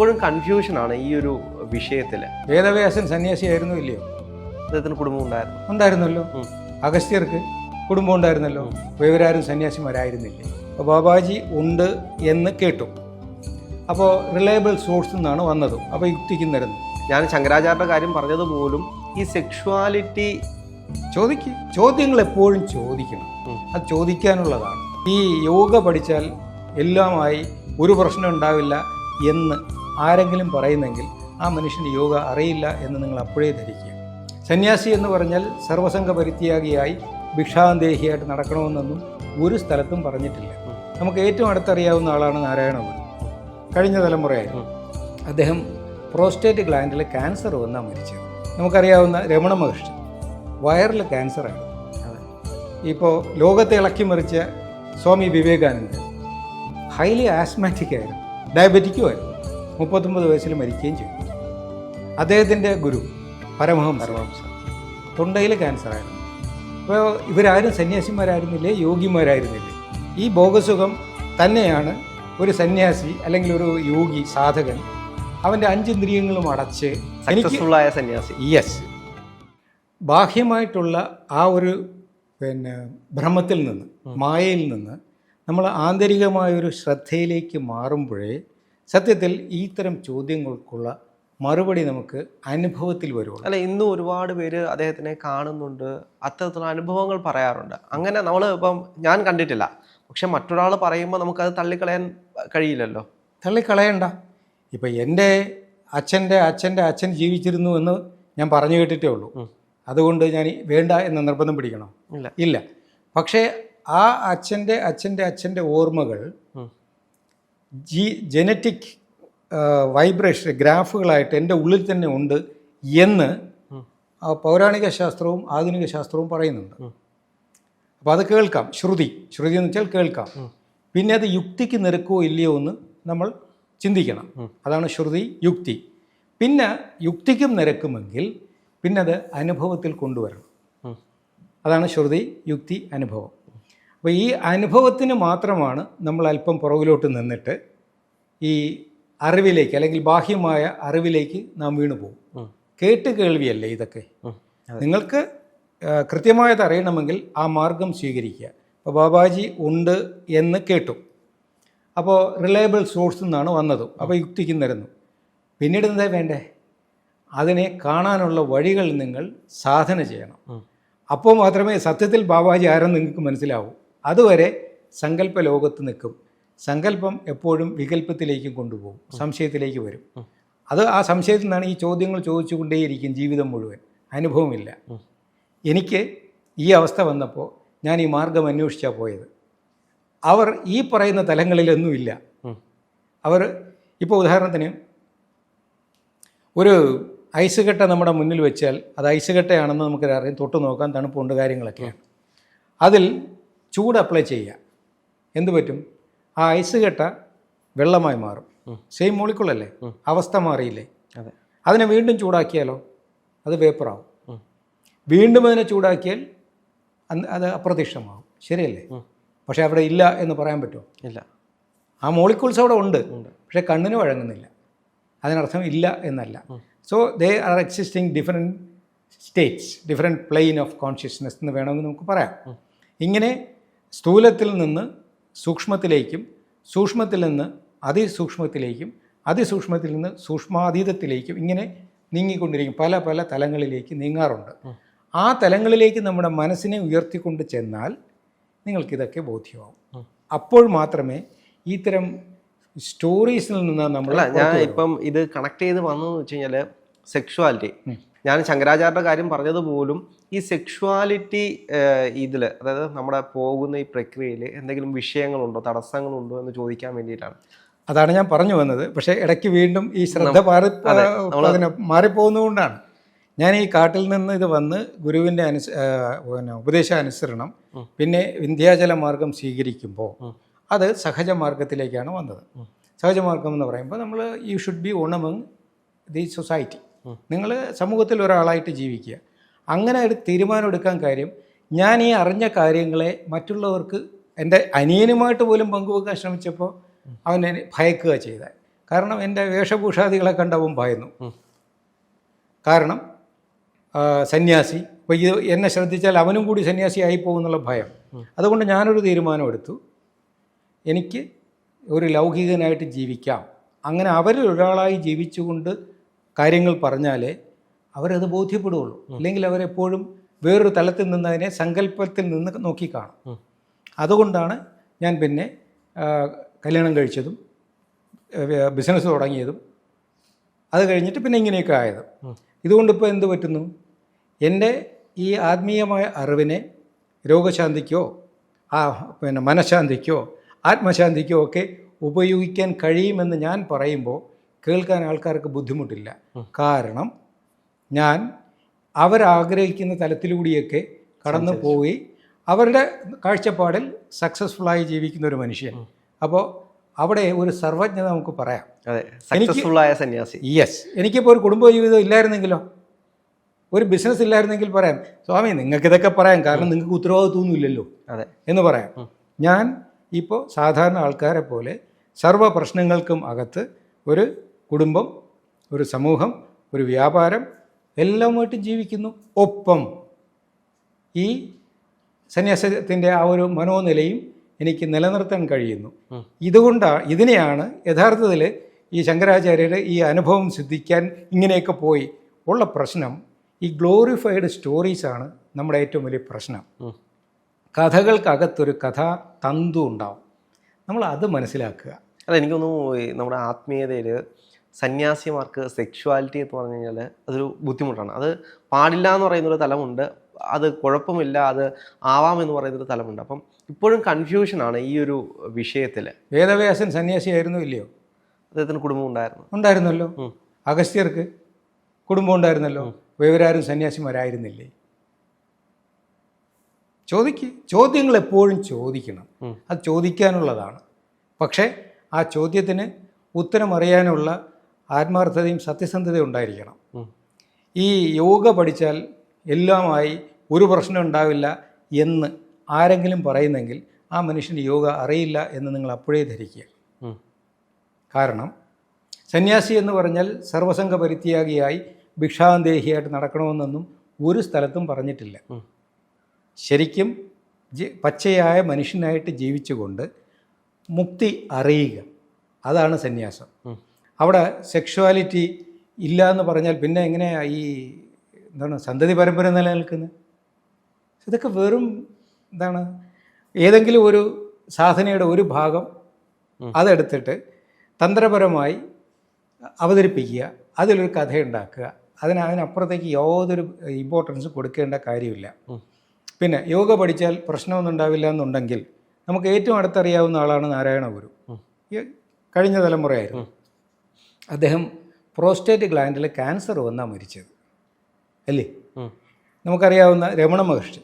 ഇപ്പോഴും കൺഫ്യൂഷനാണ് ഈ ഒരു വിഷയത്തിൽ. വേദവ്യാസൻ സന്യാസിയായിരുന്നു ഇല്ലയോ? അദ്ദേഹത്തിന് കുടുംബം ഉണ്ടായിരുന്നല്ലോ. അഗസ്ത്യർക്ക് കുടുംബം ഉണ്ടായിരുന്നല്ലോ. ഇവരാരും സന്യാസിമാരായിരുന്നില്ലേ? അപ്പോൾ ബാബാജി ഉണ്ട് എന്ന് കേട്ടു. അപ്പോൾ റിലയബിൾ സോഴ്സിൽ നിന്നാണ് വന്നത്. അപ്പോൾ യുക്തിക്ക് നിരന്നു. ഞാൻ ശങ്കരാചാര്യരുടെ കാര്യം പറഞ്ഞത് പോലും ഈ സെക്ഷുവാലിറ്റി ചോദ്യങ്ങൾ എപ്പോഴും ചോദിക്കണം. അത് ചോദിക്കാനുള്ളതാണ്. ഈ യോഗ പഠിച്ചാൽ എല്ലാമായി ഒരു പ്രശ്നം ഉണ്ടാവില്ല എന്ന് ആരെങ്കിലും പറയുന്നെങ്കിൽ ആ മനുഷ്യന് യോഗ അറിയില്ല എന്ന് നിങ്ങൾ അപ്പോഴേ ധരിക്കുക. സന്യാസി എന്ന് പറഞ്ഞാൽ സർവസംഘ പരിത്യാഗിയായി ഭിക്ഷാന്തേഹിയായിട്ട് നടക്കണമെന്നൊന്നും ഒരു സ്ഥലത്തും പറഞ്ഞിട്ടില്ല. നമുക്ക് ഏറ്റവും അടുത്തറിയാവുന്ന ആളാണ് നാരായണ ഗുരു. കഴിഞ്ഞ തലമുറയായി അദ്ദേഹം പ്രോസ്റ്റേറ്റ് ഗ്ലാൻഡിൽ ക്യാൻസർ വന്നാണ് മരിച്ചത്. നമുക്കറിയാവുന്ന രമണ മഹർഷി വയറിൽ ക്യാൻസറാണ്. ഇപ്പോൾ ലോകത്തെ ഇളക്കി മറിച്ച സ്വാമി വിവേകാനന്ദൻ ഹൈലി ആസ്മാറ്റിക് ആയിരുന്നു, ഡയബറ്റിക്കും ആയിരുന്നു. 39 വയസ്സിൽ മരിക്കുകയും ചെയ്തു. അദ്ദേഹത്തിൻ്റെ ഗുരു പരമഹംസ തൊണ്ടയിൽ ക്യാൻസറായിരുന്നു. അപ്പോൾ ഇവരാരും സന്യാസിമാരായിരുന്നില്ലേ, യോഗിമാരായിരുന്നില്ലേ? ഈ ഭോഗസുഖം തന്നെയാണ് ഒരു സന്യാസി അല്ലെങ്കിൽ ഒരു യോഗി സാധകൻ അവൻ്റെ 5 ഇന്ദ്രിയങ്ങളും അടച്ച് സക്സസ്ഫുള്ളായ സന്യാസി. യെസ്, ബാഹ്യമായിട്ടുള്ള ആ ഒരു ഭ്രമത്തിൽ നിന്ന്, മായയിൽ നിന്ന് നമ്മൾ ആന്തരികമായൊരു ശ്രദ്ധയിലേക്ക് മാറുമ്പോഴേ സത്യത്തിൽ ഇത്തരം ചോദ്യങ്ങൾക്കുള്ള മറുപടി നമുക്ക് അനുഭവത്തിൽ വരുള്ളൂ. അല്ല, ഇന്നും ഒരുപാട് പേര് അദ്ദേഹത്തിനെ കാണുന്നുണ്ട്, അത്തരത്തിലുള്ള അനുഭവങ്ങൾ പറയാറുണ്ട്. അങ്ങനെ നമ്മൾ ഇപ്പം ഞാൻ കണ്ടിട്ടില്ല, പക്ഷെ മറ്റൊരാൾ പറയുമ്പോൾ നമുക്കത് തള്ളിക്കളയാൻ കഴിയില്ലല്ലോ. തള്ളിക്കളയണ്ട. ഇപ്പം എൻ്റെ അച്ഛൻ്റെ അച്ഛൻ്റെ അച്ഛൻ ജീവിച്ചിരുന്നു എന്ന് ഞാൻ പറഞ്ഞു കേട്ടിട്ടേ ഉള്ളൂ. അതുകൊണ്ട് ഞാൻ വേണ്ട എന്ന് നിർബന്ധം പിടിക്കണോ? ഇല്ല. പക്ഷേ ആ അച്ഛൻ്റെ അച്ഛൻ്റെ അച്ഛൻ്റെ ഓർമ്മകൾ ജനറ്റിക് വൈബ്രേഷൻ ഗ്രാഫുകളായിട്ട് എൻ്റെ ഉള്ളിൽ തന്നെ ഉണ്ട് എന്ന് പൗരാണിക ശാസ്ത്രവും ആധുനിക ശാസ്ത്രവും പറയുന്നുണ്ട്. അപ്പോൾ അത് കേൾക്കാം. ശ്രുതി എന്ന് വെച്ചാൽ കേൾക്കാം. പിന്നെ അത് യുക്തിക്ക് നിരക്കോ ഇല്ലയോ എന്ന് നമ്മൾ ചിന്തിക്കണം. അതാണ് ശ്രുതി, യുക്തി. പിന്നെ യുക്തിക്കും നിരക്കുമെങ്കിൽ പിന്നെ അത് അനുഭവത്തിൽ കൊണ്ടുവരണം. അതാണ് ശ്രുതി, യുക്തി, അനുഭവം. അപ്പോൾ ഈ അനുഭവത്തിന് മാത്രമാണ് നമ്മൾ അല്പം പുറകിലോട്ട് നിന്നിട്ട് ഈ അറിവിലേക്ക് അല്ലെങ്കിൽ ബാഹ്യമായ അറിവിലേക്ക് നാം വീണു പോകും. കേട്ട് കേൾവിയല്ലേ ഇതൊക്കെ. നിങ്ങൾക്ക് കൃത്യമായത് അറിയണമെങ്കിൽ ആ മാർഗം സ്വീകരിക്കുക. അപ്പോൾ ബാബാജി ഉണ്ട് എന്ന് കേട്ടു. അപ്പോൾ റിലയബിൾ സോഴ്സിൽ നിന്നാണ് വന്നത്. അപ്പോൾ യുക്തിക്ക് നിരന്നു. പിന്നീട് എന്താ വേണ്ടേ? അതിനെ കാണാനുള്ള വഴികൾ നിങ്ങൾ സാധന ചെയ്യണം. അപ്പോൾ മാത്രമേ സത്യത്തിൽ ബാബാജി ആരെന്ന് നിങ്ങൾക്ക് മനസ്സിലാവൂ. അതുവരെ സങ്കല്പ ലോകത്ത് നിൽക്കും. സങ്കല്പം എപ്പോഴും വികല്പത്തിലേക്കും കൊണ്ടുപോകും, സംശയത്തിലേക്ക് വരും. അത് ആ സംശയത്തിൽ നിന്നാണ് ഈ ചോദ്യങ്ങൾ ചോദിച്ചുകൊണ്ടേയിരിക്കും ജീവിതം മുഴുവൻ. അനുഭവമില്ല. എനിക്ക് ഈ അവസ്ഥ വന്നപ്പോൾ ഞാൻ ഈ മാർഗം അന്വേഷിച്ചാണ് പോയത്. അവർ ഈ പറയുന്ന തലങ്ങളിലൊന്നുമില്ല. അവർ ഇപ്പോൾ ഉദാഹരണത്തിന് ഒരു ഐസ് കട്ട നമ്മുടെ മുന്നിൽ വെച്ചാൽ അത് ഐസ് കട്ടയാണെന്ന് നമുക്കറിയാം, തൊട്ട് നോക്കാൻ തണുപ്പുണ്ട്, കാര്യങ്ങളൊക്കെയാണ്. അതിൽ ചൂട് അപ്ലൈ ചെയ്യുക, എന്തു പറ്റും? ആ ഐസ് കട്ട വെള്ളമായി മാറും. സെയിം മോളിക്കുളല്ലേ, അവസ്ഥ മാറിയില്ലേ? അതിനെ വീണ്ടും ചൂടാക്കിയാലോ അത് വേപ്പറാവും. വീണ്ടും അതിനെ ചൂടാക്കിയാൽ അത് അപ്രത്യക്ഷമാകും. ശരിയല്ലേ? പക്ഷെ അവിടെ ഇല്ല എന്ന് പറയാൻ പറ്റുമോ? ഇല്ല. ആ മോളിക്യൂൾസ് അവിടെ ഉണ്ട്, പക്ഷേ കണ്ണിന് വഴങ്ങുന്നില്ല. അതിനർത്ഥം ഇല്ല എന്നല്ല. So they are existing different States, different plain of consciousness എന്ന് വേണമെങ്കിൽ നമുക്ക് പറയാം. ഇങ്ങനെ സ്ഥൂലത്തിൽ നിന്ന് സൂക്ഷ്മത്തിലേക്കും, സൂക്ഷ്മത്തിൽ നിന്ന് അതിസൂക്ഷ്മത്തിലേക്കും, അതിസൂക്ഷ്മത്തിൽ നിന്ന് സൂക്ഷ്മാതീതത്തിലേക്കും ഇങ്ങനെ നീങ്ങിക്കൊണ്ടിരിക്കും. പല പല തലങ്ങളിലേക്ക് നീങ്ങാറുണ്ട്. ആ തലങ്ങളിലേക്ക് നമ്മുടെ മനസ്സിനെ ഉയർത്തിക്കൊണ്ട് ചെന്നാൽ നിങ്ങൾക്കിതൊക്കെ ബോധ്യമാവും. അപ്പോൾ മാത്രമേ ഇത്തരം സ്റ്റോറീസിൽ നിന്ന് നമ്മൾ ഞാൻ ഇപ്പം ഇത് കണക്ട് ചെയ്ത് വന്നതെന്ന് വെച്ച് കഴിഞ്ഞാൽ സെക്ഷുവാലിറ്റി. ഞാൻ ശങ്കരാചാര്യരുടെ കാര്യം പറഞ്ഞത് പോലും ഈ സെക്ഷുവാലിറ്റി ഇതിൽ, അതായത് നമ്മുടെ പോകുന്ന ഈ പ്രക്രിയയിൽ എന്തെങ്കിലും വിഷയങ്ങളുണ്ടോ, തടസ്സങ്ങളുണ്ടോ എന്ന് ചോദിക്കാൻ വേണ്ടിയിട്ടാണ്. അതാണ് ഞാൻ പറഞ്ഞു വന്നത്. പക്ഷേ ഇടയ്ക്ക് വീണ്ടും ഈ ശ്രദ്ധ മാറിപ്പോകുന്നതുകൊണ്ടാണ് ഞാൻ ഈ കാട്ടിൽ നിന്ന് ഇത് വന്ന് ഗുരുവിൻ്റെ ഉപദേശാനുസരണം പിന്നെ വിന്ധ്യാചല മാർഗം സ്വീകരിക്കുമ്പോൾ അത് സഹജമാർഗത്തിലേക്കാണ് വന്നത്. സഹജമാർഗം എന്ന് പറയുമ്പോൾ നമ്മൾ you should be on among the society. നിങ്ങൾ സമൂഹത്തിൽ ഒരാളായിട്ട് ജീവിക്കുക. അങ്ങനെ ഒരു തീരുമാനം എടുക്കാൻ കാര്യം, ഞാൻ ഈ അറിഞ്ഞ കാര്യങ്ങളെ മറ്റുള്ളവർക്ക് എൻ്റെ അനിയനുമായിട്ട് പോലും പങ്കുവെക്കാൻ ശ്രമിച്ചപ്പോൾ അവൻ എന്നെ ഭയക്കുക ചെയ്ത. കാരണം എൻ്റെ വേഷഭൂഷാദികളെ കണ്ടവൻ ഭയന്നു. കാരണം സന്യാസി, അപ്പോൾ ഇത് എന്നെ ശ്രദ്ധിച്ചാൽ അവനും കൂടി സന്യാസി ആയി പോകുന്നുള്ള ഭയം. അതുകൊണ്ട് ഞാനൊരു തീരുമാനമെടുത്തു, എനിക്ക് ഒരു ലൗകികനായിട്ട് ജീവിക്കാം. അങ്ങനെ അവരിൽ ഒരാളായി ജീവിച്ചുകൊണ്ട് കാര്യങ്ങൾ പറഞ്ഞാലേ അവരത് ബോധ്യപ്പെടുകയുള്ളൂ. അല്ലെങ്കിൽ അവരെപ്പോഴും വേറൊരു തലത്തിൽ നിന്ന് അതിനെ സങ്കല്പത്തിൽ നിന്ന് നോക്കിക്കാണും. അതുകൊണ്ടാണ് ഞാൻ പിന്നെ കല്യാണം കഴിച്ചതും ബിസിനസ് തുടങ്ങിയതും അത് കഴിഞ്ഞിട്ട് പിന്നെ ഇങ്ങനെയൊക്കെ ആയത്. ഇതുകൊണ്ടിപ്പോൾ എന്ത് പറ്റുന്നു, എൻ്റെ ഈ ആത്മീയമായ അറിവിനെ രോഗശാന്തിക്കോ പിന്നെ മനഃശാന്തിക്കോ ആത്മശാന്തിക്കോ ഒക്കെ ഉപയോഗിക്കാൻ കഴിയുമെന്ന് ഞാൻ പറയുമ്പോൾ കേൾക്കാൻ ആൾക്കാർക്ക് ബുദ്ധിമുട്ടില്ല. കാരണം ഞാൻ അവരാഗ്രഹിക്കുന്ന തലത്തിലൂടെയൊക്കെ കടന്നു പോയി അവരുടെ കാഴ്ചപ്പാടിൽ സക്സസ്ഫുള്ളായി ജീവിക്കുന്ന ഒരു മനുഷ്യൻ. അപ്പോൾ അവിടെ ഒരു സർവജ്ഞത നമുക്ക് പറയാം. സക്സസ്ഫുള്ളായ സന്യാസി. യെസ്. എനിക്കിപ്പോൾ ഒരു കുടുംബജീവിതം ഇല്ലായിരുന്നെങ്കിലോ, ഒരു ബിസിനസ് ഇല്ലായിരുന്നെങ്കിൽ പറയാം, സ്വാമി നിങ്ങൾക്ക് ഇതൊക്കെ പറയാം, കാരണം നിങ്ങൾക്ക് ഉത്തരവാദിത്വമൊന്നുമില്ലല്ലോ എന്ന് പറയാം. ഞാൻ ഇപ്പോൾ സാധാരണ ആൾക്കാരെ പോലെ സർവ്വ പ്രശ്നങ്ങൾക്കും അകത്ത് ഒരു കുടുംബം, ഒരു സമൂഹം, ഒരു വ്യാപാരം എല്ലാമായിട്ട് ജീവിക്കുന്നു. ഒപ്പം ഈ സന്യാസത്തിൻ്റെ ആ ഒരു മനോനിലയും എനിക്ക് നിലനിർത്താൻ കഴിയുന്നു. ഇതിനെയാണ് യഥാർത്ഥത്തിൽ ഈ ശങ്കരാചാര്യരുടെ ഈ അനുഭവം സിദ്ധിക്കാൻ ഇങ്ങനെയൊക്കെ പോയി ഉള്ള പ്രശ്നം. ഈ ഗ്ലോറിഫൈഡ് സ്റ്റോറീസാണ് നമ്മുടെ ഏറ്റവും വലിയ പ്രശ്നം. കഥകൾക്കകത്തൊരു കഥാ തന്തു ഉണ്ടാവും, നമ്മൾ അത് മനസ്സിലാക്കുക. അല്ല, എനിക്ക് തോന്നുന്നു നമ്മുടെ ആത്മീയതയിൽ സന്യാസിമാർക്ക് സെക്ഷുവാലിറ്റി എന്ന് പറഞ്ഞു കഴിഞ്ഞാൽ അതൊരു ബുദ്ധിമുട്ടാണ്. അത് പാടില്ല എന്ന് പറയുന്നൊരു തലമുണ്ട്, അത് കുഴപ്പമില്ല, അത് ആവാമെന്ന് പറയുന്നൊരു തലമുണ്ട്. അപ്പം ഇപ്പോഴും കൺഫ്യൂഷനാണ് ഈ ഒരു വിഷയത്തിൽ. വേദവ്യാസൻ സന്യാസിയായിരുന്നു ഇല്ലയോ? അദ്ദേഹത്തിന് കുടുംബം ഉണ്ടായിരുന്നല്ലോ. അഗസ്ത്യർക്ക് കുടുംബം ഉണ്ടായിരുന്നല്ലോ. ഇവരാരും സന്യാസിമാരായിരുന്നില്ലേ? ചോദ്യങ്ങൾ എപ്പോഴും ചോദിക്കണം, അത് ചോദിക്കാനുള്ളതാണ്. പക്ഷേ ആ ചോദ്യത്തിന് ഉത്തരം അറിയാനുള്ള ആത്മാർത്ഥതയും സത്യസന്ധതയും ഉണ്ടായിരിക്കണം. ഈ യോഗ പഠിച്ചാൽ എല്ലാമായി ഒരു പ്രശ്നം ഉണ്ടാവില്ല എന്ന് ആരെങ്കിലും പറയുന്നെങ്കിൽ ആ മനുഷ്യന് യോഗ അറിയില്ല എന്ന് നിങ്ങൾ അപ്പോഴേ ധരിക്കുക. കാരണം സന്യാസി എന്ന് പറഞ്ഞാൽ സർവസംഘ പരിത്യാഗിയായി ഭിക്ഷാന്തേഹിയായിട്ട് നടക്കണമെന്നൊന്നും ഒരു സ്ഥലത്തും പറഞ്ഞിട്ടില്ല. ശരിക്കും പച്ചയായ മനുഷ്യനായിട്ട് ജീവിച്ചുകൊണ്ട് മുക്തി അറിയുക, അതാണ് സന്യാസം. അവിടെ സെക്ഷുവാലിറ്റി ഇല്ല എന്ന് പറഞ്ഞാൽ പിന്നെ എങ്ങനെയാണ് ഈ സന്തതി പരമ്പര നിലനിൽക്കുന്നത്? ഇതൊക്കെ വെറും ഏതെങ്കിലും ഒരു സാധനയുടെ ഒരു ഭാഗം അതെടുത്തിട്ട് തന്ത്രപരമായി അവതരിപ്പിക്കുക, അതിലൊരു കഥയുണ്ടാക്കുക, അതിനപ്പുറത്തേക്ക് യാതൊരു ഇമ്പോർട്ടൻസ് കൊടുക്കേണ്ട കാര്യമില്ല. പിന്നെ യോഗ പഠിച്ചാൽ പ്രശ്നമൊന്നും ഉണ്ടാവില്ല എന്നുണ്ടെങ്കിൽ നമുക്ക് ഏറ്റവും അടുത്തറിയാവുന്ന ആളാണ് നാരായണ ഗുരു. കഴിഞ്ഞ തലമുറയായിരുന്നു. അദ്ദേഹം പ്രോസ്റ്റേറ്റ് ഗ്ലാൻഡിൽ ക്യാൻസർ വന്നാണ് മരിച്ചത് അല്ലേ? നമുക്കറിയാവുന്ന രമണ മഹർഷി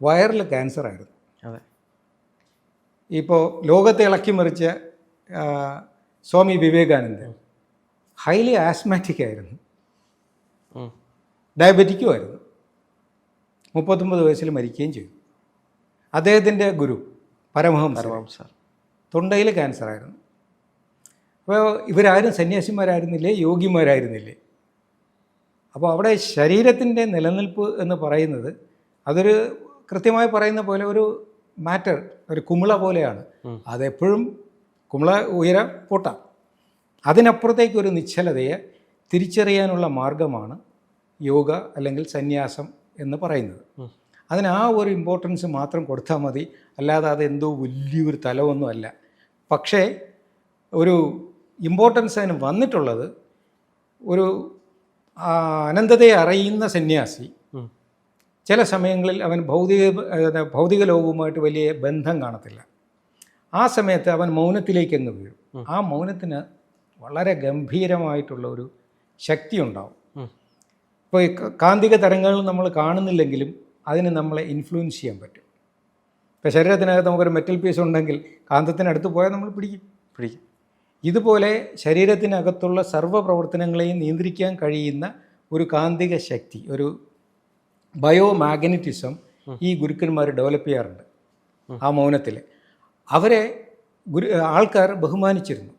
വയറിൽ ക്യാൻസറായിരുന്നു. ഇപ്പോൾ ലോകത്തെ ഇളക്കി മറിച്ച സ്വാമി വിവേകാനന്ദൻ ഹൈലി ആസ്മാറ്റിക് ആയിരുന്നു, ഡയബറ്റിക്കും ആയിരുന്നു. 39 വയസ്സിൽ മരിക്കുകയും ചെയ്തു. അദ്ദേഹത്തിൻ്റെ ഗുരു പരമഹംസർ തൊണ്ടയിൽ ക്യാൻസറായിരുന്നു. അപ്പോൾ ഇവരാരും സന്യാസിമാരായിരുന്നില്ലേ, യോഗിമാരായിരുന്നില്ലേ? അപ്പോൾ അവിടെ ശരീരത്തിൻ്റെ നിലനിൽപ്പ് എന്ന് പറയുന്നത് അതൊരു കൃത്യമായി പറയുന്ന പോലെ ഒരു മാറ്റർ, ഒരു കുമിള പോലെയാണ്. അതെപ്പോഴും കുമിള ഉയരാം പൊട്ടാം. അതിനപ്പുറത്തേക്കൊരു നിശ്ചലതയെ തിരിച്ചറിയാനുള്ള മാർഗമാണ് യോഗ അല്ലെങ്കിൽ സന്യാസം എന്ന് പറയുന്നത്. അതിന് ആ ഒരു ഇമ്പോർട്ടൻസ് മാത്രം കൊടുത്താൽ മതി, അല്ലാതെ അതെന്തോ വലിയൊരു തലമൊന്നും അല്ല. പക്ഷേ ഒരു ഇമ്പോർട്ടൻസ് അതിന് വന്നിട്ടുള്ളത് ഒരു അനന്തതയെ അറിയുന്ന സന്യാസി ചില സമയങ്ങളിൽ അവൻ ഭൗതിക ലോകവുമായിട്ട് വലിയ ബന്ധം കാണത്തില്ല. ആ സമയത്ത് അവൻ മൗനത്തിലേക്ക് അങ്ങ് വീഴും. ആ മൗനത്തിന് വളരെ ഗംഭീരമായിട്ടുള്ള ഒരു ശക്തി ഉണ്ടാവും. ഇപ്പോൾ ഈ കാന്തിക തരംഗങ്ങൾ നമ്മൾ കാണുന്നില്ലെങ്കിലും അതിന് നമ്മളെ ഇൻഫ്ലുവൻസ് ചെയ്യാൻ പറ്റും. ഇപ്പോൾ ശരീരത്തിനകത്ത് നമുക്കൊരു മെറ്റൽ പീസ് ഉണ്ടെങ്കിൽ കാന്തത്തിനടുത്ത് പോയാൽ നമ്മൾ പിടിക്കും. ഇതുപോലെ ശരീരത്തിനകത്തുള്ള സർവ്വ പ്രവർത്തനങ്ങളെയും നിയന്ത്രിക്കാൻ കഴിയുന്ന ഒരു കാന്തിക ശക്തി, ഒരു ബയോമാഗ്നറ്റിസം ഈ ഗുരുക്കന്മാർ ഡെവലപ്പ് ചെയ്യാറുണ്ട്. ആ മൗനത്തിൽ അവരെ ആൾക്കാർ ബഹുമാനിച്ചിരുന്നു.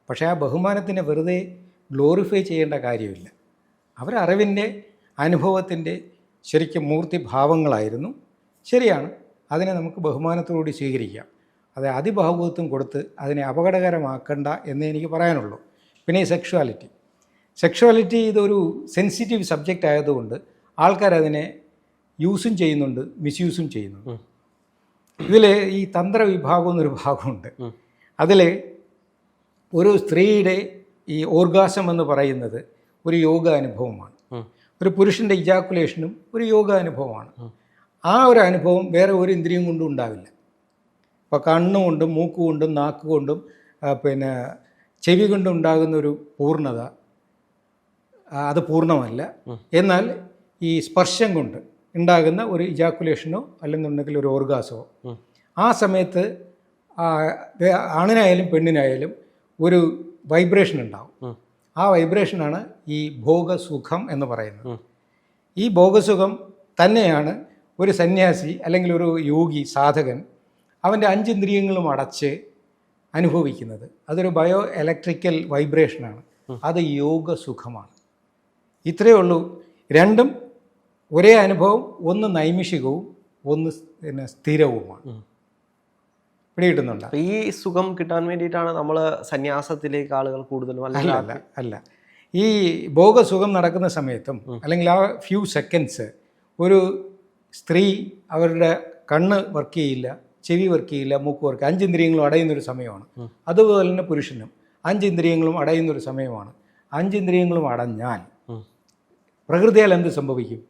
പക്ഷേ ആ ബഹുമാനത്തിനെ വെറുതെ ഗ്ലോറിഫൈ ചെയ്യേണ്ട കാര്യമില്ല. അവരറിവിൻ്റെ അനുഭവത്തിൻ്റെ ശരിക്കും മൂർത്തിഭാവങ്ങളായിരുന്നു. ശരിയാണ്, അതിനെ നമുക്ക് ബഹുമാനത്തോടുകൂടി സ്വീകരിക്കാം. അത് അതിഭാവുകത്വം കൊടുത്ത് അതിനെ അപകടകരമാക്കണ്ട എന്നേ എനിക്ക് പറയാനുള്ളൂ. പിന്നെ ഈ സെക്ഷുവാലിറ്റി ഇതൊരു സെൻസിറ്റീവ് സബ്ജക്റ്റ് ആയതുകൊണ്ട് ആൾക്കാരതിനെ യൂസും ചെയ്യുന്നുണ്ട്, മിസ്യൂസും ചെയ്യുന്നുണ്ട്. ഇതിൽ ഈ തന്ത്രവിഭാഗം എന്നൊരു ഭാഗമുണ്ട്. അതിൽ ഒരു സ്ത്രീയുടെ ഈ ഓർഗാസം എന്ന് പറയുന്നത് ഒരു യോഗ അനുഭവമാണ്. ഒരു പുരുഷൻ്റെ ഇജാക്കുലേഷനും ഒരു യോഗ അനുഭവമാണ്. ആ ഒരു അനുഭവം വേറെ ഒരു ഇന്ദ്രിയം കൊണ്ടും ഉണ്ടാവില്ല. ഇപ്പോൾ കണ്ണുകൊണ്ടും മൂക്കുകൊണ്ടും നാക്കുകൊണ്ടും പിന്നെ ചെവി കൊണ്ടും ഉണ്ടാകുന്ന ഒരു പൂർണ്ണത അത് പൂർണ്ണമല്ല. എന്നാൽ ഈ സ്പർശം കൊണ്ട് ഉണ്ടാകുന്ന ഒരു ഇജാക്കുലേഷനോ അല്ലെന്നുണ്ടെങ്കിൽ ഒരു ഓർഗാസമോ ആ സമയത്ത് ആണിനായാലും പെണ്ണിനായാലും ഒരു വൈബ്രേഷൻ ഉണ്ടാവും. ആ വൈബ്രേഷനാണ് ഈ ഭോഗസുഖം എന്ന് പറയുന്നത്. ഈ ഭോഗസുഖം തന്നെയാണ് ഒരു സന്യാസി അല്ലെങ്കിൽ ഒരു യോഗി സാധകൻ അവൻ്റെ 5 ഇന്ദ്രിയങ്ങളും അടച്ച് അനുഭവിക്കുന്നത്. അതൊരു ബയോ ഇലക്ട്രിക്കൽ വൈബ്രേഷനാണ്. അത് യോഗസുഖമാണ്. ഇത്രയേ ഉള്ളൂ. രണ്ടും ഒരേ അനുഭവം, ഒന്ന് നൈമിഷികവും ഒന്ന് പിന്നെ സ്ഥിരവുമാണ്. പിടികിട്ടുന്നുണ്ട്. ഈ സുഖം കിട്ടാൻ വേണ്ടിയിട്ടാണ് നമ്മൾ സന്യാസത്തിലേക്ക് ആളുകൾ കൂടുതലും അല്ല. ഈ ഭോഗസുഖം നടക്കുന്ന സമയത്തും അല്ലെങ്കിൽ ആ ഫ്യൂ സെക്കൻഡ്സ് ഒരു സ്ത്രീ അവരുടെ കണ്ണ് വർക്ക് ചെയ്യില്ല, ചെവി വർക്ക് ചെയ്യില്ല, മൂക്ക് വർക്ക്, 5 ഇന്ദ്രിയങ്ങളും അടയുന്നൊരു സമയമാണ്. അതുപോലെ തന്നെ പുരുഷനും 5 ഇന്ദ്രിയങ്ങളും അടയുന്നൊരു സമയമാണ്. 5 ഇന്ദ്രിയങ്ങളും അടഞ്ഞാൽ പ്രകൃതിയാൽ എന്ത് സംഭവിക്കും?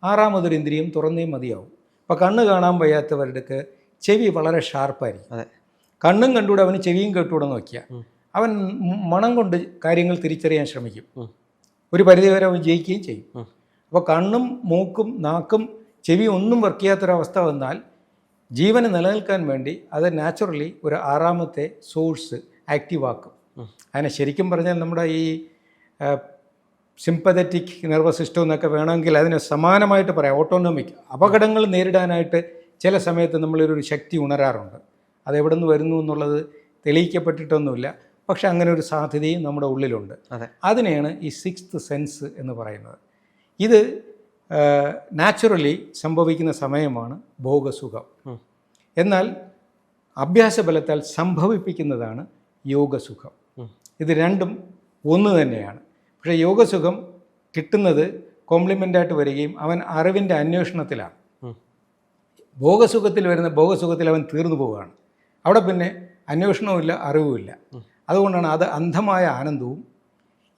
6ാമതൊരു ഇന്ദ്രിയം തുറന്നേ മതിയാവും. ഇപ്പോൾ കണ്ണ് കാണാൻ വയ്യാത്തവരുടെ ചെവി വളരെ ഷാർപ്പായിരിക്കും. കണ്ണും കണ്ടുകൂടെ അവന് ചെവിയും കേട്ടുകൂടെ നോക്കിയാൽ അവൻ മണം കൊണ്ട് കാര്യങ്ങൾ തിരിച്ചറിയാൻ ശ്രമിക്കും. ഒരു പരിധിവരെ അവൻ ജയിക്കുകയും ചെയ്യും. അപ്പോൾ കണ്ണും മൂക്കും നാക്കും ചെവിയും ഒന്നും വർക്ക് ചെയ്യാത്തൊരവസ്ഥ വന്നാൽ ജീവന് നിലനിൽക്കാൻ വേണ്ടി അത് നാച്ചുറലി ഒരു 6ാമത്തെ സോഴ്സ് ആക്റ്റീവ് ആക്കും. അതിനെ ശരിക്കും പറഞ്ഞാൽ നമ്മുടെ ഈ സിമ്പതറ്റിക് നെർവസ് സിസ്റ്റം എന്നൊക്കെ വേണമെങ്കിൽ അതിന് സമാനമായിട്ട് പറയാം. ഓട്ടോണോമിക് അപകടങ്ങൾ നേരിടാനായിട്ട് ചില സമയത്ത് നമ്മളൊരു ശക്തി ഉണരാറുണ്ട്. അതെവിടെ നിന്ന് വരുന്നു എന്നുള്ളത് തെളിയിക്കപ്പെട്ടിട്ടൊന്നുമില്ല. പക്ഷെ അങ്ങനെ ഒരു സാധ്യതയും നമ്മുടെ ഉള്ളിലുണ്ട്. അതിനെയാണ് ഈ 6th സെൻസ് എന്ന് പറയുന്നത്. ഇത് നാച്ചുറലി സംഭവിക്കുന്ന സമയമാണ് ഭോഗസുഖം. എന്നാൽ അഭ്യാസബലത്താൽ സംഭവിപ്പിക്കുന്നതാണ് യോഗസുഖം. ഇത് രണ്ടും ഒന്ന് തന്നെയാണ്. പക്ഷേ യോഗസുഖം കിട്ടുന്നത് കോംപ്ലിമെൻ്റായിട്ട് വരികയും അവൻ അറിവിൻ്റെ അന്വേഷണത്തിലാണ്. ഭോഗസുഖത്തിൽ വരുന്ന ഭോഗസുഖത്തിൽ അവൻ തീർന്നു പോവുകയാണ്. അവിടെ പിന്നെ അന്വേഷണവുമില്ല, അറിവുമില്ല. അതുകൊണ്ടാണ് അത് അന്ധമായ ആനന്ദവും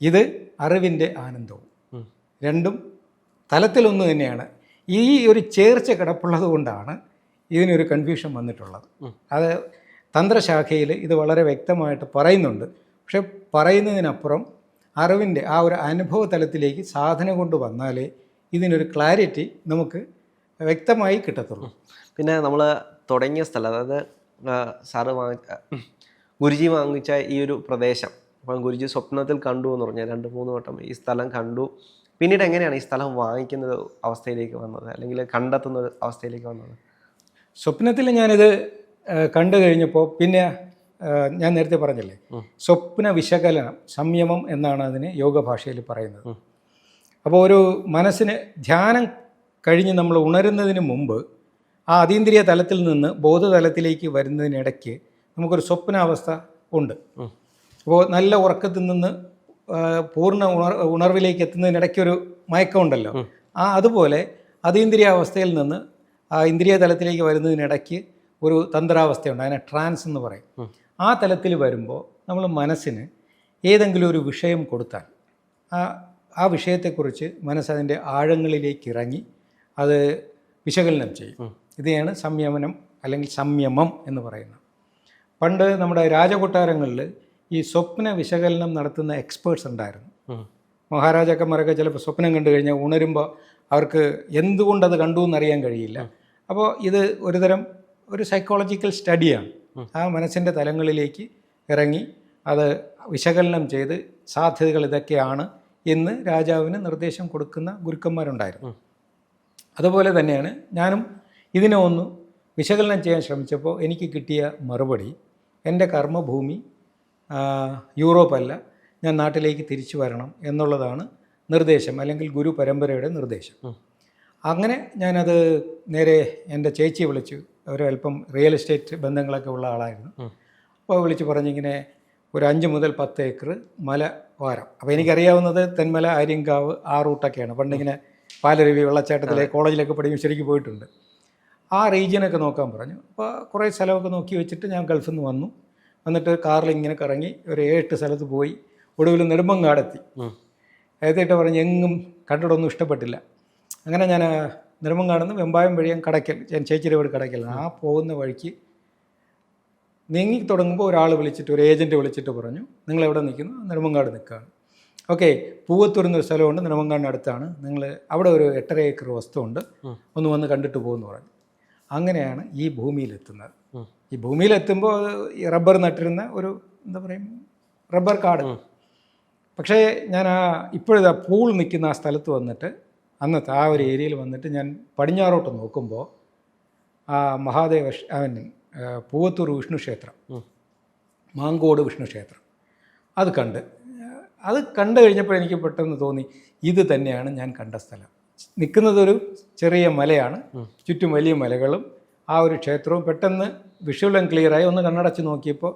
ഇത് അറിവിൻ്റെ ആനന്ദവും. രണ്ടും തലത്തിലൊന്ന് തന്നെയാണ്. ഈ ഒരു ചേർച്ച കിടപ്പുള്ളത് കൊണ്ടാണ് ഇതിനൊരു കൺഫ്യൂഷൻ വന്നിട്ടുള്ളത്. അത് തന്ത്രശാഖയിൽ ഇത് വളരെ വ്യക്തമായിട്ട് പറയുന്നുണ്ട്. പക്ഷെ പറയുന്നതിനപ്പുറം അറിവിൻ്റെ ആ ഒരു അനുഭവ തലത്തിലേക്ക് സാധന കൊണ്ട് വന്നാലേ ഇതിനൊരു ക്ലാരിറ്റി നമുക്ക് വ്യക്തമായി കിട്ടത്തുള്ളൂ. പിന്നെ നമ്മൾ തുടങ്ങിയ സ്ഥലം, അതായത് സാറ് ഗുരുജി വാങ്ങിച്ച ഈ ഒരു പ്രദേശം, അപ്പം ഗുരുജി സ്വപ്നത്തിൽ കണ്ടു എന്ന് പറഞ്ഞാൽ 2-3 വട്ടം ഈ സ്ഥലം കണ്ടു. പിന്നീട് എങ്ങനെയാണ് ഈ സ്ഥലം വാങ്ങിക്കുന്ന അവസ്ഥയിലേക്ക് വന്നത്, അല്ലെങ്കിൽ കണ്ടെത്തുന്ന അവസ്ഥയിലേക്ക് വന്നത്? സ്വപ്നത്തിൽ ഞാനിത് കണ്ടു കഴിഞ്ഞപ്പോൾ പിന്നെ ഞാൻ നേരത്തെ പറഞ്ഞില്ലേ, സ്വപ്ന വിശകലനം, സംയമം എന്നാണ് അതിന് യോഗ ഭാഷയിൽ പറയുന്നത്. അപ്പോൾ ഒരു മനസ്സിന് ധ്യാനം കഴിഞ്ഞ് നമ്മൾ ഉണരുന്നതിന് മുമ്പ് ആ അതീന്ദ്രിയ തലത്തിൽ നിന്ന് ബോധതലത്തിലേക്ക് വരുന്നതിനിടയ്ക്ക് നമുക്കൊരു സ്വപ്നാവസ്ഥ ഉണ്ട്. അപ്പോൾ നല്ല ഉറക്കത്തിൽ നിന്ന് പൂർണ്ണ ഉണർവിലേക്ക് എത്തുന്നതിനിടയ്ക്കൊരു മയക്കമുണ്ടല്ലോ. അതുപോലെ അതീന്ദ്രിയാവസ്ഥയിൽ നിന്ന് ആ ഇന്ദ്രിയ തലത്തിലേക്ക് വരുന്നതിനിടയ്ക്ക് ഒരു തന്ത്രാവസ്ഥയുണ്ട്. അതിനെ ട്രാൻസ് എന്ന് പറയും. ആ തലത്തിൽ വരുമ്പോൾ നമ്മൾ മനസ്സിന് ഏതെങ്കിലും ഒരു വിഷയം കൊടുത്താൽ ആ വിഷയത്തെക്കുറിച്ച് മനസ്സതിൻ്റെ ആഴങ്ങളിലേക്ക് ഇറങ്ങി അത് വിശകലനം ചെയ്യും. ഇതാണ് സംയമനം അല്ലെങ്കിൽ സംയമം എന്ന് പറയുന്നത്. പണ്ട് നമ്മുടെ രാജകൊട്ടാരങ്ങളിൽ ഈ സ്വപ്ന വിശകലനം നടത്തുന്ന എക്സ്പേർട്സ് ഉണ്ടായിരുന്നു. മഹാരാജാക്കന്മാരൊക്കെ ചിലപ്പോൾ സ്വപ്നം കണ്ടു കഴിഞ്ഞാൽ ഉണരുമ്പോൾ അവർക്ക് എന്തുകൊണ്ടത് കണ്ടു എന്നറിയാൻ കഴിയില്ല. അപ്പോൾ ഇത് ഒരു സൈക്കോളജിക്കൽ സ്റ്റഡിയാണ്. ആ മനസ്സിൻ്റെ തലങ്ങളിലേക്ക് ഇറങ്ങി അത് വിശകലനം ചെയ്ത് സാധ്യതകൾ ഇതൊക്കെയാണ് എന്ന് രാജാവിന് നിർദ്ദേശം കൊടുക്കുന്ന ഗുരുക്കന്മാരുണ്ടായിരുന്നു. അതുപോലെ തന്നെയാണ് ഞാനും ഇതിനെ വിശകലനം ചെയ്യാൻ ശ്രമിച്ചപ്പോൾ എനിക്ക് കിട്ടിയ മറുപടി, എൻ്റെ കർമ്മഭൂമി യൂറോപ്പല്ല, ഞാൻ നാട്ടിലേക്ക് തിരിച്ചു വരണം എന്നുള്ളതാണ് നിർദ്ദേശം, അല്ലെങ്കിൽ ഗുരു പരമ്പരയുടെ നിർദ്ദേശം. അങ്ങനെ ഞാനത് നേരെ എൻ്റെ ചേച്ചിയെ വിളിച്ചു. ഒരല്പം റിയൽ എസ്റ്റേറ്റ് ബന്ധങ്ങളൊക്കെ ഉള്ള ആളായിരുന്നു. അപ്പോൾ വിളിച്ച് പറഞ്ഞിങ്ങനെ ഒരു 5 മുതൽ 10 ഏക്കർ മല വാരം. അപ്പോൾ എനിക്കറിയാവുന്നത് തെന്മല, ആര്യങ്കാവ് ആ റൂട്ടൊക്കെയാണ്. പണ്ടിങ്ങനെ പാലരുവി വെള്ളച്ചാട്ടത്തിലെ കോളേജിലൊക്കെ പഠിക്കും, ശരിക്കും പോയിട്ടുണ്ട്. ആ റീജിയനൊക്കെ നോക്കാൻ പറഞ്ഞു. അപ്പോൾ കുറേ സ്ഥലമൊക്കെ നോക്കി വെച്ചിട്ട് ഞാൻ ഗൾഫിൽ നിന്ന് വന്നിട്ട് കാറിൽ ഇങ്ങനെ കറങ്ങി ഒരു 7-8 സ്ഥലത്ത് പോയി. ഒടുവിൽ നെടുമ്പങ്ങാടെത്തി. എത്തിയിട്ട് പറഞ്ഞ് എങ്ങും കണ്ടിടൊന്നും ഇഷ്ടപ്പെട്ടില്ല. അങ്ങനെ ഞാൻ നെടുമ്പങ്ങാടുന്ന് വെമ്പായം വഴി ഞാൻ കടയ്ക്കൽ, ഞാൻ ചേച്ചിയുടെ വീട് കടയ്ക്കലാണ്. ആ പോകുന്ന വഴിക്ക് നീങ്ങി തുടങ്ങുമ്പോൾ ഒരാൾ വിളിച്ചിട്ട്, ഒരു ഏജൻറ്റ് വിളിച്ചിട്ട് പറഞ്ഞു, നിങ്ങളെവിടെ നിൽക്കുന്നു? നെടുമ്പങ്ങാട് നിൽക്കുകയാണ്. ഓക്കെ, പൂവത്തൂർ എന്നൊരു സ്ഥലമുണ്ട്, നെടുമ്പങ്ങാടിന് അടുത്താണ്, നിങ്ങൾ അവിടെ ഒരു 8.5 ഏക്കർ വസ്തുണ്ട്, ഒന്ന് വന്ന് കണ്ടിട്ട് പോകുമെന്ന് പറഞ്ഞു. അങ്ങനെയാണ് ഈ ഭൂമിയിലെത്തുന്നത്. ഈ ഭൂമിയിലെത്തുമ്പോൾ ഈ റബ്ബർ നട്ടിരുന്ന ഒരു എന്താ പറയും, റബ്ബർ കാട്. പക്ഷേ ഞാൻ ഇപ്പോഴത്തെ പൂൾ നിൽക്കുന്ന ആ സ്ഥലത്ത് വന്നിട്ട്, അന്നത്തെ ആ ഒരു ഏരിയയിൽ വന്നിട്ട് ഞാൻ പടിഞ്ഞാറോട്ട് നോക്കുമ്പോൾ ആ മഹാദേവ പൂവത്തൂർ വിഷ്ണു ക്ഷേത്രം, മാങ്കോട് വിഷ്ണു ക്ഷേത്രം അത് കണ്ടു കഴിഞ്ഞപ്പോൾ എനിക്ക് പെട്ടെന്ന് തോന്നി, ഇത് തന്നെയാണ് ഞാൻ കണ്ട സ്ഥലം. നിൽക്കുന്നതൊരു ചെറിയ മലയാണ്, ചുറ്റും വലിയ മലകളും ആ ഒരു ക്ഷേത്രവും. പെട്ടെന്ന് വിഷ്വൽ ആൻഡ് ക്ലിയറായി ഒന്ന് കണ്ണടച്ച് നോക്കിയപ്പോൾ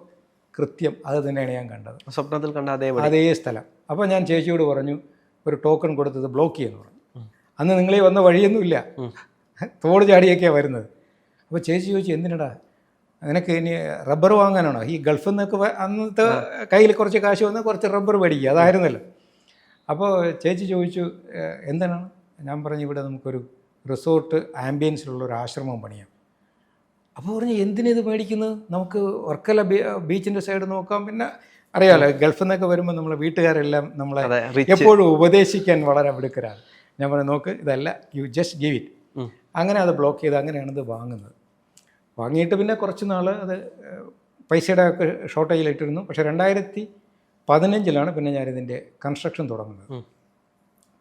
കൃത്യം അത് തന്നെയാണ് ഞാൻ കണ്ടത്. സ്വപ്നത്തിൽ കണ്ട അതേ സ്ഥലം. അപ്പോൾ ഞാൻ ചേച്ചിയോട് പറഞ്ഞു, ഒരു ടോക്കൺ കൊടുത്തത് ബ്ലോക്ക് ചെയ്യുമെന്ന് പറഞ്ഞു. അന്ന് നിങ്ങളീ വന്ന വഴിയൊന്നുമില്ല, തോട് ചാടിയൊക്കെയാണ് വരുന്നത്. അപ്പോൾ ചേച്ചി ചോദിച്ചു, എന്തിനടാ നിനക്ക് ഇനി റബ്ബർ വാങ്ങാനാണോ? ഈ ഗൾഫിൽ നിന്നൊക്കെ അന്നത്തെ കയ്യിൽ കുറച്ച് കാശ് വന്നാൽ കുറച്ച് റബ്ബർ മേടിക്കുക, അതായിരുന്നല്ലോ. അപ്പോൾ ചേച്ചി ചോദിച്ചു, എന്താണ്? ഞാൻ പറഞ്ഞു, ഇവിടെ നമുക്കൊരു റിസോർട്ട് ആംബിയൻസിലുള്ളൊരു ആശ്രമം പണിയാം. അപ്പോൾ പറഞ്ഞു, എന്തിനിത് മേടിക്കുന്നത്? നമുക്ക് വർക്കല ബീച്ചിൻ്റെ സൈഡ് നോക്കാം. പിന്നെ അറിയാമല്ലോ, ഗൾഫിൽ നിന്നൊക്കെ വരുമ്പോൾ നമ്മളെ വീട്ടുകാരെല്ലാം നമ്മളെ എപ്പോഴും ഉപദേശിക്കാൻ വളരെ മിടുക്കരാണ്. ഞാൻ പറഞ്ഞു, നോക്ക്, ഇതല്ല, യു ജസ്റ്റ് ഗിവ് ഇറ്റ്. അങ്ങനെ അത് ബ്ലോക്ക് ചെയ്ത് അങ്ങനെയാണ് ഇത് വാങ്ങിയിട്ട് പിന്നെ കുറച്ച് നാൾ അത് പൈസയുടെ ഒക്കെ ഷോർട്ടേജിലിട്ടിരുന്നു. പക്ഷേ 2015 പിന്നെ ഞാനിതിൻ്റെ കൺസ്ട്രക്ഷൻ തുടങ്ങുന്നത്.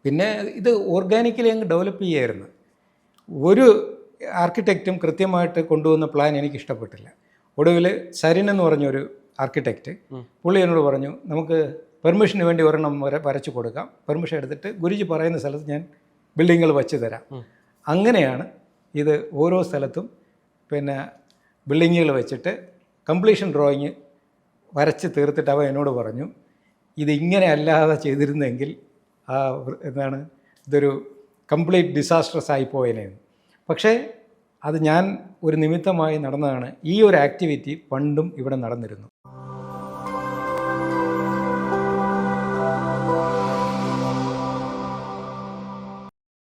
പിന്നെ ഇത് ഓർഗാനിക്കലി അങ്ങ് ഡെവലപ്പ് ചെയ്യായിരുന്നു. ഒരു ആർക്കിടെക്റ്റും കൃത്യമായിട്ട് കൊണ്ടുവന്ന പ്ലാൻ എനിക്ക് ഇഷ്ടപ്പെട്ടില്ല. ഒടുവിൽ സരിൻ എന്ന് പറഞ്ഞൊരു ആർക്കിടെക്റ്റ്, പുള്ളി എന്നോട് പറഞ്ഞു, നമുക്ക് പെർമിഷന് വേണ്ടി ഒരെണ്ണം വരച്ചു കൊടുക്കാം, പെർമിഷൻ എടുത്തിട്ട് ഗുരുജി പറയുന്ന സ്ഥലത്ത് ഞാൻ ബിൽഡിങ്ങുകൾ വച്ച് തരാം. അങ്ങനെയാണ് ഇത് ഓരോ സ്ഥലത്തും പിന്നെ ബിൽഡിങ്ങുകൾ വെച്ചിട്ട് കംപ്ലീഷൻ ഡ്രോയിങ് വരച്ച് തീർത്തിട്ട് അവ എന്നോട് പറഞ്ഞു, ഇതിങ്ങനെ അല്ലാതെ ചെയ്തിരുന്നെങ്കിൽ ഇതൊരു കംപ്ലീറ്റ് ഡിസാസ്ട്രസ് ആയിപ്പോയതിനെന്ന്. പക്ഷേ അത് ഞാൻ ഒരു നിമിത്തമായി നടന്നതാണ്. ഈ ഒരു ആക്ടിവിറ്റി പണ്ടും ഇവിടെ നടന്നിരുന്നു.